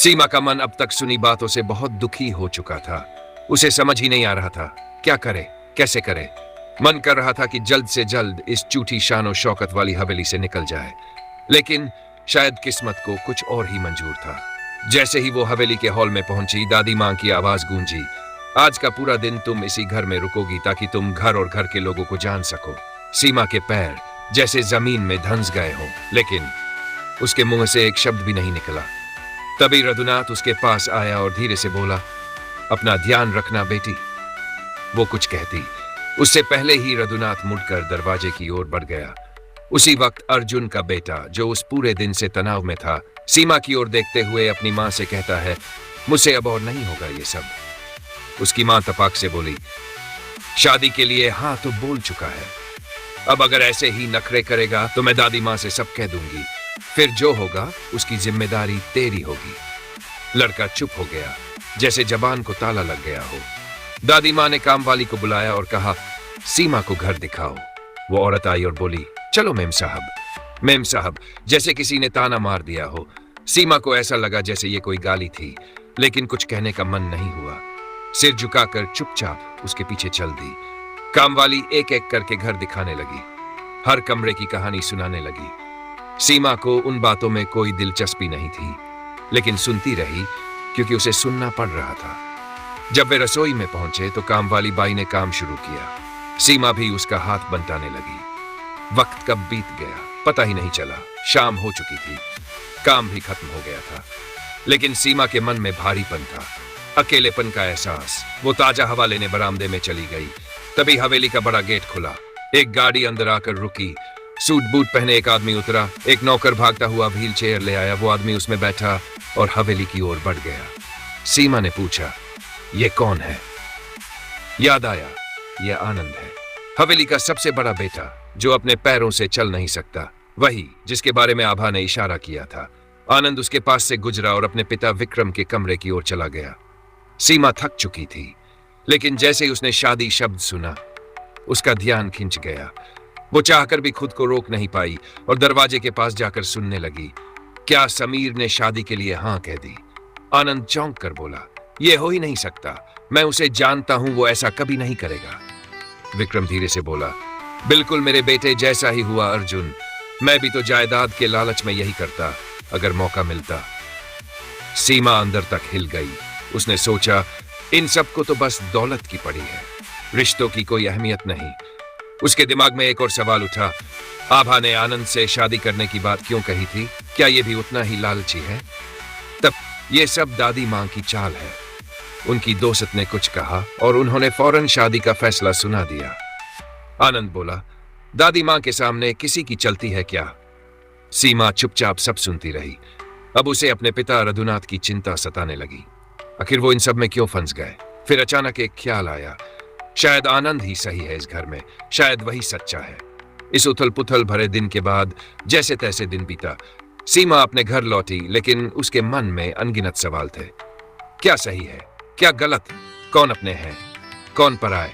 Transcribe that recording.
सीमा का मन अब तक सुनी बातों से बहुत दुखी हो चुका था। उसे समझ ही नहीं आ रहा था क्या करे, कैसे करे। मन कर रहा था कि जल्द से जल्द इस झूठी शानो शौकत वाली हवेली से निकल जाए, लेकिन शायद किस्मत को कुछ और ही मंजूर था। जैसे ही वो हवेली के हॉल में पहुंची, दादी मां की आवाज गूंजी, आज का पूरा दिन तुम इसी घर में रुकोगी ताकि तुम घर और घर के लोगों को जान सको। सीमा के पैर जैसे जमीन में धंस गए हों, लेकिन उसके मुंह से एक शब्द भी नहीं निकला। तभी रघुनाथ उसके पास आया और धीरे से बोला, अपना ध्यान रखना बेटी। वो कुछ कहती, उससे पहले ही रघुनाथ मुड़कर दरवाजे की ओर बढ़ गया। उसी वक्त अर्जुन का बेटा, जो उस पूरे दिन से तनाव में था, सीमा की ओर देखते हुए अपनी मां से कहता है, मुझसे अब और नहीं होगा ये सब। उसकी मां तपाक से बोली, शादी के लिए हाँ तो बोल चुका है, अब अगर ऐसे ही नखरे करेगा तो मैं दादी मां से सब कह दूंगी, फिर जो होगा उसकी जिम्मेदारी तेरी होगी। लड़का चुप हो गया, जैसे जबान को ताला लग गया हो। दादी मां ने कामवाली को बुलाया और कहा, सीमा को घर दिखाओ। वो औरत आई और बोली, चलो मेम साहब। मेम साहब जैसे किसी ने ताना मार दिया हो। सीमा को ऐसा लगा जैसे ये कोई गाली थी, लेकिन कुछ कहने का मन नहीं हुआ। सिर झुकाकर चुपचाप उसके पीछे चल दी। कामवाली एक एक करके घर दिखाने लगी, हर कमरे की कहानी सुनाने लगी। सीमा को उन बातों में कोई दिलचस्पी नहीं थी, लेकिन सुनती रही क्योंकि उसे सुनना पड़ रहा था। जब वे रसोई में पहुंचे तो कामवाली बाई ने काम शुरू किया। सीमा भी उसका हाथ बंटाने लगी। वक्त कब बीत गया पता ही नहीं चला। शाम हो चुकी थी, काम भी खत्म हो गया था, लेकिन सीमा के मन में भारीपन था, अकेलेपन का एहसास। वो ताजा हवा लेने बरामदे में चली गई। तभी हवेली का बड़ा गेट खुला, एक गाड़ी अंदर आकर रुकी। सूट बूट पहने एक आदमी उतरा। एक नौकर भागता हुआ व्हील चेयर ले आया। वो आदमी उसमें बैठा और हवेली की ओर बढ़ गया। सीमा ने पूछा, ये कौन है? याद आया, यह आनंद है, हवेली का सबसे बड़ा बेटा, जो अपने पैरों से चल नहीं सकता, वही जिसके बारे में आभा ने इशारा किया था। आनंद उसके पास से गुजरा और अपने पिता विक्रम के कमरे की ओर चला गया। सीमा थक चुकी थी, लेकिन जैसे ही उसने शादी शब्द सुना, उसका ध्यान खिंच गया। वो चाहकर भी खुद को रोक नहीं पाई और दरवाजे के पास जाकर सुनने लगी। क्या समीर ने शादी के लिए हां कह दी? आनंद चौंक कर बोला, यह हो ही नहीं सकता, मैं उसे जानता हूं, वो ऐसा कभी नहीं करेगा। विक्रम धीरे से बोला, बिल्कुल मेरे बेटे जैसा ही हुआ अर्जुन, मैं भी तो जायदाद के लालच में यही करता अगर मौका मिलता। सीमा अंदर तक हिल गई। उसने सोचा, इन सबको तो बस दौलत की पड़ी है, रिश्तों की कोई अहमियत नहीं। उसके दिमाग में एक और सवाल उठा, आभा ने आनंद से शादी करने की बात क्यों कही थी? क्या यह भी उतना ही लालची है? तब यह सब दादी मां की चाल है। उनकी दोस्त ने कुछ कहा और उन्होंने फौरन शादी का फैसला सुना दिया। आनंद बोला, दादी मां के सामने किसी की चलती है क्या? सीमा चुपचाप सब सुनती रही। अब उसे अपने पिता रघुनाथ की चिंता सताने लगी। आखिर वो इन सब में क्यों फंस गए? फिर अचानक एक ख्याल आया, शायद आनंद ही सही है इस घर में, शायद वही सच्चा है। इस उथल पुथल भरे दिन के बाद जैसे तैसे दिन बीता। सीमा अपने घर लौटी, लेकिन उसके मन में अनगिनत सवाल थे। क्या सही है, क्या गलत, कौन अपने हैं, कौन पराए?